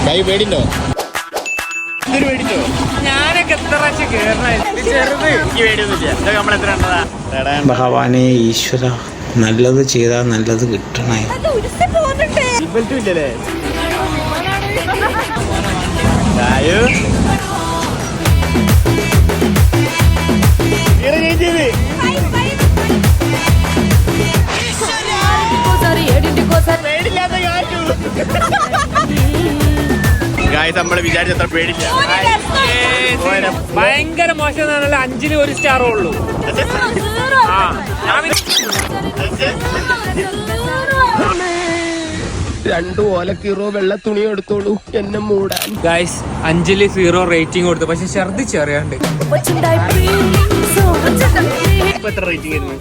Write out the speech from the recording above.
കൈ പേടിണ്ടോ? ഞാനൊക്കെ എത്ര പ്രാവശ്യം കേറണ ഭഗവാനെ ഈശ്വര, നല്ലത് ചെയ്താൽ നല്ലത് കിട്ടണേ. ഇല്ലല്ലേ നമ്മള് വിചാരിച്ചത്ര പേടില്ല. ഭയങ്കര മോശം. 5-ൽ 1 സ്റ്റാറേ ഉള്ളൂ. രണ്ടു ഓലക്കീറോ വെള്ള തുണി എടുത്തോളൂ എന്നെ മൂടാൻ. ഗൈസ് 5-ൽ 0 റേറ്റിംഗ് കൊടുത്തു. പക്ഷെ ഛർദിച്ച് അറിയാണ്ട്. എത്ര റേറ്റിംഗ് ആയിരുന്നു?